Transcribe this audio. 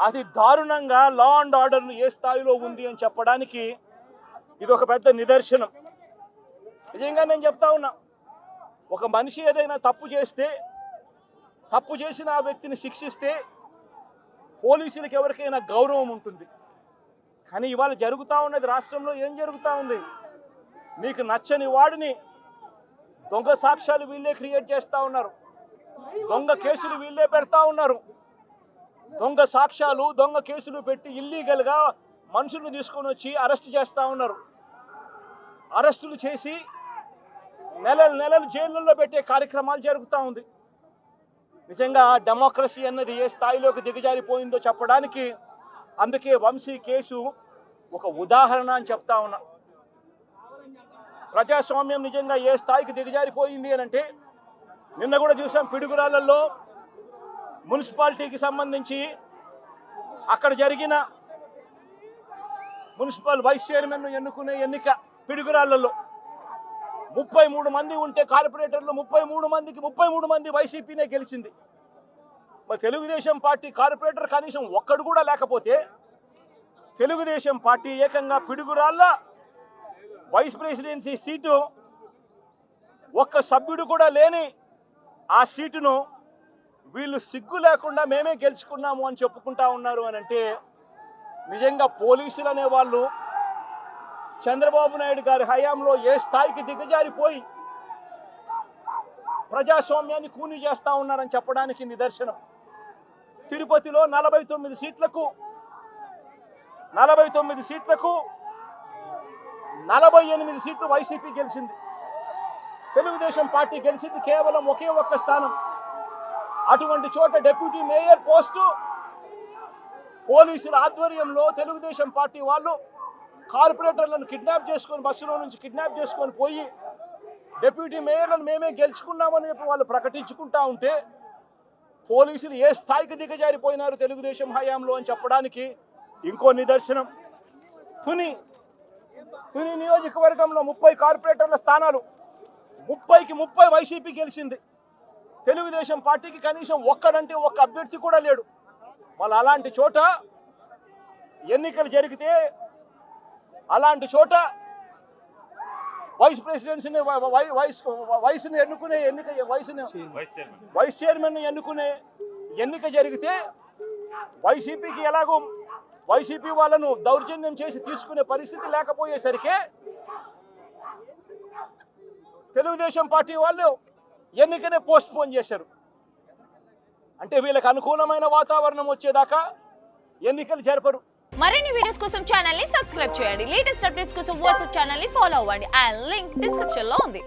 అది దారుణంగా law and order ఏ స్థాయిలో ఉంది అని చెప్పడానికి ఇది ఒక పెద్ద నిదర్శనం. నిజంగా నేను చెప్తా ఉన్నా, ఒక మనిషి ఏదైనా తప్పు చేస్తే, తప్పు చేసిన ఆ వ్యక్తిని శిక్షిస్తే పోలీసులకు ఎవరికైనా గౌరవం ఉంటుంది. కానీ ఇవాళ జరుగుతూ ఉన్నది రాష్ట్రంలో ఏం జరుగుతూ ఉంది? మీకు నచ్చని వాడిని దొంగ సాక్ష్యాలు వీళ్ళే క్రియేట్ చేస్తూ ఉన్నారు, దొంగ కేసులు వీళ్ళే పెడతా ఉన్నారు. దొంగ సాక్ష్యాలు దొంగ కేసులు పెట్టి ఇల్లీగల్గా మనుషులను తీసుకొని వచ్చి అరెస్ట్ చేస్తూ ఉన్నారు. అరెస్టులు చేసి నెలలు జైళ్ళల్లో పెట్టే కార్యక్రమాలు జరుగుతూ ఉంది. నిజంగా డెమోక్రసీ అన్నది ఏ స్థాయిలోకి దిగజారిపోయిందో చెప్పడానికి అందుకే వంశీ కేసు ఒక ఉదాహరణ అని చెప్తా ఉన్నా. ప్రజాస్వామ్యం నిజంగా ఏ స్థాయికి దిగజారిపోయింది అని అంటే, నిన్న కూడా చూసాం పిడుగురాళ్ళల్లో మున్సిపాలిటీకి సంబంధించి అక్కడ జరిగిన మున్సిపల్ వైస్ చైర్మన్ ఎన్నుకునే ఎన్నిక పిడుగురాళ్ళల్లో 33 మంది ఉంటే కార్పొరేటర్లు 33 మంది వైసీపీనే గెలిచింది. మరి తెలుగుదేశం పార్టీ కార్పొరేటర్ కనీసం ఒక్కడు కూడా లేకపోతే తెలుగుదేశం పార్టీ ఏకంగా పిడుగురాళ్ళ వైస్ ప్రెసిడెన్సీ సీటు ఒక్క సభ్యుడు కూడా లేని ఆ సీటును వీళ్ళు సిగ్గు లేకుండా మేమే గెలుచుకున్నాము అని చెప్పుకుంటా ఉన్నారు అని అంటే, నిజంగా పోలీసులు అనేవాళ్ళు చంద్రబాబు నాయుడు గారి హయాంలో ఏ స్థాయికి దిగజారిపోయి ప్రజాస్వామ్యాన్ని కూని చేస్తూ ఉన్నారని చెప్పడానికి నిదర్శనం. తిరుపతిలో 49 సీట్లకు 48 సీట్లు వైసీపీ గెలిచింది. తెలుగుదేశం పార్టీ గెలిచింది కేవలం ఒకే ఒక్క స్థానం. అటువంటి చోట డిప్యూటీ మేయర్ పోస్టు పోలీసుల ఆధ్వర్యంలో తెలుగుదేశం పార్టీ వాళ్ళు కార్పొరేటర్లను కిడ్నాప్ చేసుకొని బస్సులో నుంచి కిడ్నాప్ చేసుకొని పోయి డిప్యూటీ మేయర్లను మేమే గెలుచుకున్నామని చెప్పి వాళ్ళు ప్రకటించుకుంటా ఉంటే పోలీసులు ఏ స్థాయికి దిగజారిపోయినారు తెలుగుదేశం హయాంలో అని చెప్పడానికి ఇంకో నిదర్శనం. తుని నియోజకవర్గంలో 30 కార్పొరేటర్ల స్థానాలు 30కి 30 వైసీపీ గెలిచింది. తెలుగుదేశం పార్టీకి కనీసం ఒక్కడంటే ఒక్క అభ్యర్థి కూడా లేడు. వాళ్ళు అలాంటి చోట ఎన్నికలు జరిగితే అలాంటి చోట వైస్ ప్రెసిడెన్సీని వయసుని ఎన్నుకునే ఎన్నిక వైస్ చైర్మన్ ఎన్నుకునే ఎన్నిక జరిగితే వైసీపీకి ఎలాగో వైసీపీ వాళ్ళను దౌర్జన్యం చేసి తీసుకునే పరిస్థితి లేకపోయేసరికి తెలుగుదేశం పార్టీ వాళ్ళు ఎన్నికనే పోస్ట్ పోన్ చేశారు. అంటే వీళ్ళకి అనుకూలమైన వాతావరణం వచ్చేదాకా ఎన్నికలు జరపరు. మరిన్ని వీడియోస్ కోసం ఛానల్ ని సబ్స్క్రైబ్ చేయండి. లేటెస్ట్ అప్డేట్స్ కోసం వాట్సాప్ ఛానల్ ని ఫాలో అవ్వండి. ఆ లింక్ డిస్క్రిప్షన్ లో ఉంది.